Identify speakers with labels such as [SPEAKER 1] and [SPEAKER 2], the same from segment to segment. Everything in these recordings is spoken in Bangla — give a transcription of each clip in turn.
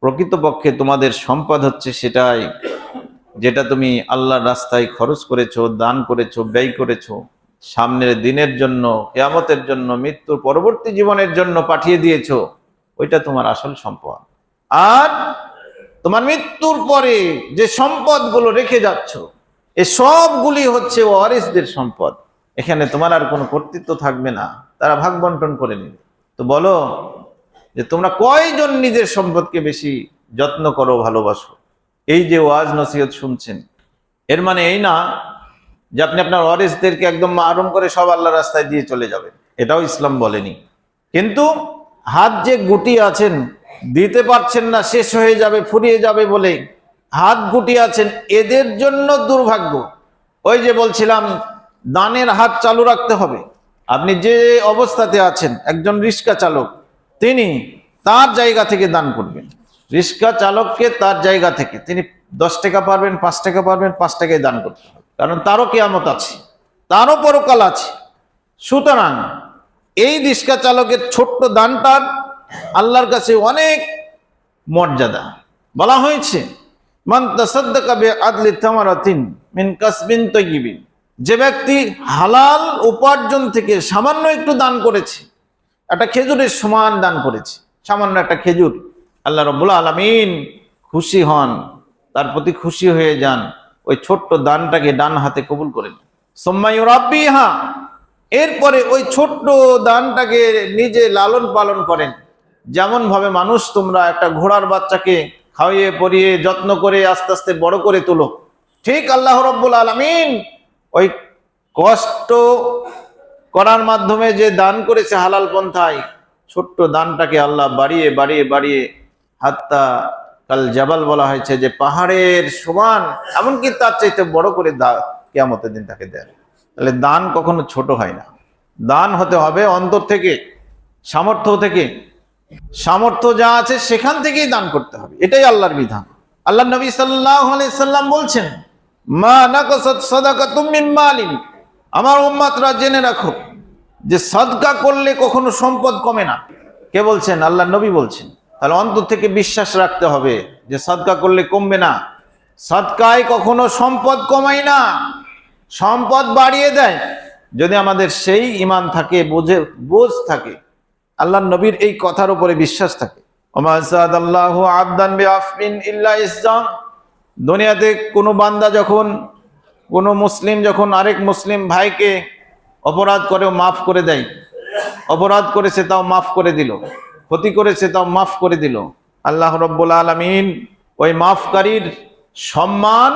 [SPEAKER 1] প্রকৃতপক্ষে তোমাদের সম্পদ হচ্ছে সেটাই যেটা তুমি আল্লাহর রাস্তায় খরচ করেছো, দান করেছো, ব্যয় করেছো, সামনের দিনের জন্য, কিয়ামতের জন্য, মৃত্যুর পরবর্তী জীবনের জন্য পাঠিয়ে দিয়েছো। ওইটা তোমার আসল সম্পদ। আর তোমার মৃত্যুর পরে যে সম্পদগুলো রেখে যাচ্ছ, এ সবগুলি হচ্ছে ওয়ারিসদের সম্পদ। এখানে তোমার আর কোনো কর্তৃত্ব থাকবে না, তারা ভাগ বন্টন করে নেবে। তো বলো যে তোমরা কয়জন নিজের সম্পদকে বেশি যত্ন করো, ভালোবাসো? এই যে ওয়াজ নসিহত শুনছেন, এর মানে এই না যে আপনি আপনার ওয়ারিসদেরকে একদম মাহরুম করে সব আল্লাহর রাস্তায় দিয়ে চলে যাবেন। এটাও ইসলাম বলেনি। কিন্তু হাত যে গুটিয়ে আছেন, দিতে পারছেন না, শেষ হয়ে যাবে, ফুরিয়ে যাবে বলে হাত গুটিয়ে আছেন, এদের জন্য দুর্ভাগ্য। ওই যে বলছিলাম, দানের হাত চালু রাখতে হবে। আপনি যে অবস্থাতে আছেন, একজন রিক্সা চালক, তিনি তার জায়গা থেকে দান করবেন। রিক্সা চালককে তার জায়গা থেকে তিনি 10 টাকা পারবেন, 5 টাকা পারবেন, 5 টাকায় দান করতে হবে, কারণ তারও কিয়ামত আছে, তারও পরকাল আছে। সুতরাং এই রিক্সা চালকের ছোট্ট দানটার আল্লাহর কাছে অনেক মর্যাদা। বলা হয়েছে, মান তাসাদ্দাকা বিআদলি তামারাতিন মিন কাসবিন তাইয়িবিন, যে ব্যক্তি হালাল উপার্জন থেকে সামান্য একটু দান করেছে, একটা খেজুরের সমান দান করেছে, সামান্য একটা খেজুর, আল্লাহ রাব্বুল আলামিন খুশি হন, তার প্রতি খুশি হয়ে যান, ওই ছোট্ট দানটাকে ডান হাতে কবুল করেন। সুম্মা ইউরাব্বিহা, এরপরে ওই ছোট্ট দানটাকে নিজে লালন পালন করেন। যেমন ভাবে মানুষ তোমরা একটা ঘোড়ার বাচ্চাকে খাওয়িয়ে পরিয়ে যত্ন করে আস্তে আস্তে বড় করে তোলো, ঠিক আল্লাহ রাব্বুল আলামিন ওই কষ্ট করার মাধ্যমে যে দান করেছে হালাল পন্থায়, ছোট্ট দানটাকে আল্লাহ বাড়িয়ে বাড়িয়ে বাড়িয়ে হাত্তা কাল জাবাল, বলা হয়েছে যে পাহাড়ের সমান, এমনকি তার চাইতে বড় করে কিয়ামতের দিন তাকে দেন। তাহলে দান কখনো ছোট হয় না। দান হতে হবে অন্তর থেকে, সামর্থ্য থেকে। সামর্থ্য যা আছে সেখান থেকেই দান করতে হবে, এটাই আল্লাহর বিধান। আল্লাহ নবী সাল্লাল্লাহু আলাইহি সাল্লাম বলছেন, মা নাকাসাত সাদাকাতুম মিন মালিন, আমার উম্মতরা জেনে রাখো যে সাদকা করলে কখনো সম্পদ কমে না। কে বলছেন? আল্লাহ নবী বলছেন। তাহলে অন্তর থেকে বিশ্বাস রাখতে হবে যে সাদকা করলে কমবে না। সাদকায় কখনো সম্পদ কমায় না, সম্পদ বাড়িয়ে দেয়, যদি আমাদের সেই ঈমান থাকে, বোঝ থাকে, আল্লাহ নবীর এই কথার উপরে বিশ্বাস থাকে। ওমা সাদাল্লাহু আবদান বিআফবিন ইল্লা ইসলাম, দুনিয়াতে কোনো বান্দা যখন, কোনো মুসলিম যখন আরেক মুসলিম ভাইকে অপরাধ করেও মাফ করে দেয়, অপরাধ করেছে তাও মাফ করে দিল, ক্ষতি করেছে তাও মাফ করে দিল, আল্লাহ রাব্বুল আলামিন ওই মাফকারীর সম্মান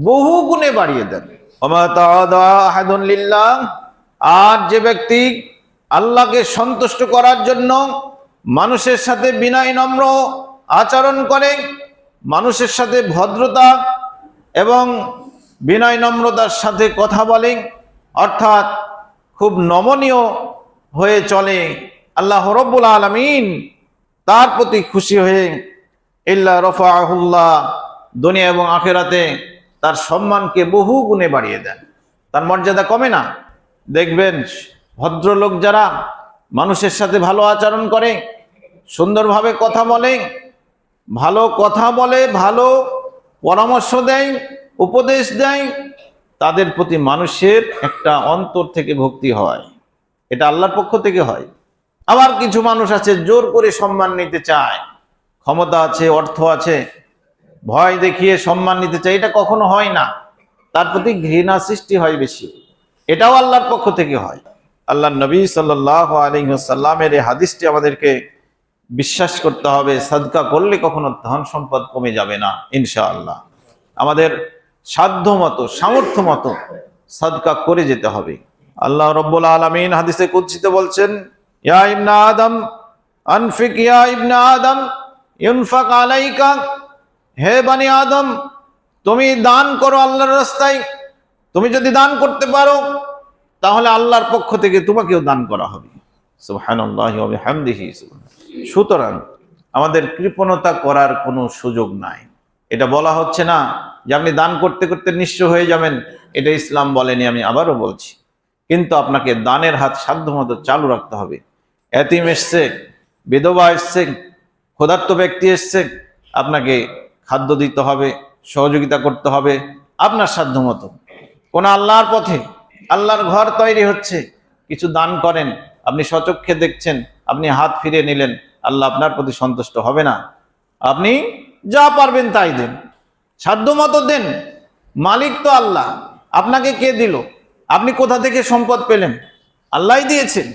[SPEAKER 1] বহু গুণে বাড়িয়ে দেন। ওমা তাআদা আহাদুন লিল্লাহ, আর যে ব্যক্তি আল্লাহকে সন্তুষ্ট করার জন্য মানুষের সাথে বিনয় নম্র আচরণ করে, মানুষের সাথে ভদ্রতা এবং বিনয় নম্রতার সাথে কথা বলে, অর্থাৎ খুব নমনীয় হয়ে চলে, আল্লাহ রাব্বুল আলামিন তার প্রতি খুশি হয়ে ইল্লা রাফাআহুল্লাহ, দুনিয়া এবং আখিরাতে তার সম্মানকে বহু গুণে বাড়িয়ে দেন, তার মর্যাদা কমে না। দেখবেন ভদ্রলোক যারা মানুষের সাথে ভালো আচরণ করে, সুন্দরভাবে কথা বলে, ভালো কথা বলে, ভালো পরামর্শ দেয়, উপদেশ দেয়, তাদের প্রতি মানুষের একটা অন্তর থেকে ভক্তি হয়, এটা আল্লাহর পক্ষ থেকে হয়। আবার কিছু মানুষ আছে জোর করে সম্মান নিতে চায়, ক্ষমতা আছে, অর্থ আছে, ভয় দেখিয়ে সম্মান নিতে চায়, এটা কখনো হয় না, তার প্রতি ঘৃণা সৃষ্টি হয় বেশি, এটাও আল্লাহর পক্ষ থেকে হয়। আল্লাহ নবী সাল্লাল্লাহু আলাইহি ওয়াসাল্লামের এই হাদিসটি আমাদেরকে বিশ্বাস করতে হবে, সাদকা করলে কখনো ধন সম্পদ কমে যাবে না ইনশাআল্লাহ। আমাদের সাধ্য মতো, সামর্থ্য মতো সাদকা করে যেতে হবে। আল্লাহ রাব্বুল আলামিন হাদিসে কুদসিতে বলছেন, ইয়া ইবনা আদম আনফিক, ইয়া ইবনা আদম ইউনফাক আলাইকা, হে বনি আদম তুমি দান করো আল্লাহর রাস্তায়, তুমি যদি দান করতে পারো তাহলে আল্লাহর পক্ষ থেকে তোমাকেও দান করা হবে। সুবহানাল্লাহি ওয়া বিহামদিহি। সুতরাং আমাদের কৃপণতা করার কোনো সুযোগ নাই। এটা বলা হচ্ছে না যে আপনি দান করতে করতে নিঃস্ব হয়ে যাবেন, এটা ইসলাম বলেনি, আমি আবারও বলছি। কিন্তু আপনাকে দানের হাত সাধ্যমতো চালু রাখতে হবে। এতিম এসছে, বিধবা এসছে, ক্ষুধার্ত ব্যক্তি এসছে, আপনাকে খাদ্য দিতে হবে, সহযোগিতা করতে হবে আপনার সাধ্য মতো। কোন আল্লাহর পথে আল্লাহর ঘর তৈরি হচ্ছে, কিছু দান করেন, আপনি স্বচক্ষে দেখছেন, আপনি হাত ফিরিয়ে নিলেন, আল্লাহ আপনার প্রতি সন্তুষ্ট হবে না। আপনি যা পারবেন তাই দেন, সাধ্য মতো দেন। মালিক তো আল্লাহ, আপনাকে কে দিল? আপনি কোথা থেকে সম্পদ পেলেন? আল্লাহই দিয়েছেন।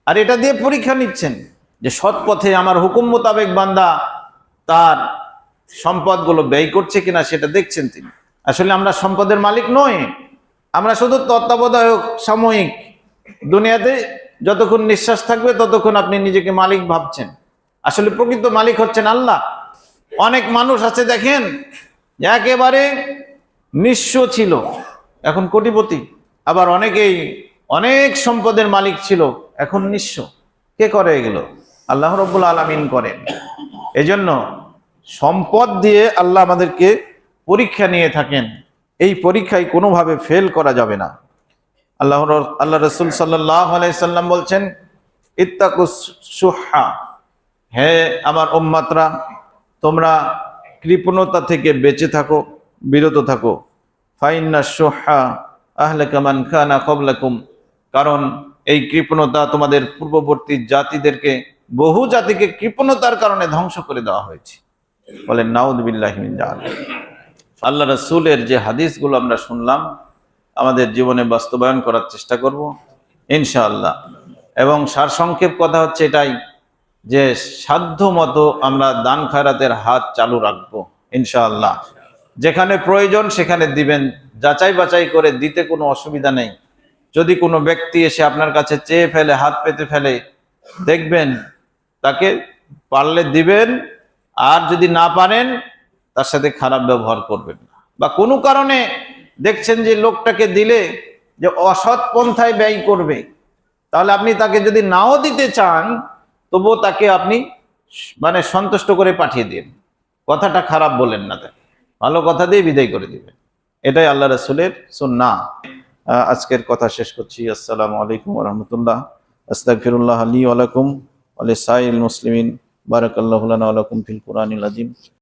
[SPEAKER 1] আর এটা দিয়ে পরীক্ষা নিচ্ছেন যে সৎ পথে আমার হুকুম মোতাবেক বান্দা তার সম্পদগুলো ব্যয় করছে কিনা, সেটা দেখছেন তিনি। আসলে আমরা সম্পদের মালিক নই, আমরা শুধু তত্ত্বাবধায়ক, সাময়িক। দুনিয়াতে যতক্ষণ নিঃশ্বাস থাকবে ততক্ষণ আপনি নিজেকে মালিক ভাবছেন, আসলে প্রকৃত মালিক হচ্ছেন আল্লাহ। অনেক মানুষ আছে দেখেন, একেবারে নিঃস্ব ছিল, এখন কোটিপতি। আবার অনেকেই অনেক সম্পদের মালিক ছিল, এখন নিঃস্ব। কে করে এগুলো? আল্লাহ রাব্বুল আলামিন করেন। এজন্য সম্পদ দিয়ে আল্লাহ আমাদেরকে পরীক্ষা নিয়ে থাকেন, এই পরীক্ষায় কোনোভাবে ফেল করা যাবে না। আল্লাহ রাসূল সাল্লাল্লাহু আলাইহি সাল্লাম বলছেন, ইত্তাকুস সুহা, হে আমার উম্মতরা, তোমরা কৃপণতা থেকে বেঁচে থাকো, বিরত থাকো। ফাইন্না সুহা আহলাকা মান কানা ক্বাবলাকুম, কারণ এই কৃপণতা তোমাদের পূর্ববর্তী জাতিদেরকে, বহু জাতিকে কৃপণতার কারণে ধ্বংস করে দেওয়া হয়েছে। বলেন নাউযুবিল্লাহি মিন যালিক। আল্লাহ রাসূলের যে হাদিসগুলো আমরা শুনলাম, আমাদের জীবনে বাস্তবায়ন করার চেষ্টা করব ইনশাআল্লাহ। এবং সারসংক্ষেপ কথা হচ্ছে এটাই যে সাধ্য মতো আমরা দান খয়রাতের হাত চালু রাখবো ইনশাআল্লাহ। যেখানে প্রয়োজন সেখানে দিবেন, যাচাই বাছাই করে দিতে কোনো অসুবিধা নেই। যদি কোনো ব্যক্তি এসে আপনার কাছে চেয়ে ফেলে, হাত পেতে ফেলে, দেখবেন তাকে পারলে দিবেন, আর যদি না পারেন তার সাথে খারাপ ব্যবহার করবেন না। বা কোনো কারণে দেখছেন যে লোকটাকে দিলে যে অসৎ পন্থায় ব্যয় করবে, তাহলে আপনি তাকে যদি নাও দিতে চান তবুও তাকে আপনি মানে সন্তুষ্ট করে পাঠিয়ে দিন, কথাটা খারাপ বলেন না, তাকে ভালো কথা দিয়ে বিদায় করে দিবেন। এটাই আল্লাহ রাসূলের সুন্নাহ। আজকের কথা শেষ করছি। আসসালামু আলাইকুম ওয়া রাহমাতুল্লাহ। আস্তাগফিরুল্লাহ লি ওয়া লাকুম ওয়া লিসাইরিল মুসলিমিন। বারাকাল্লাহু লানা ওয়া লাকুম ফিল কুরআনিল আযীম।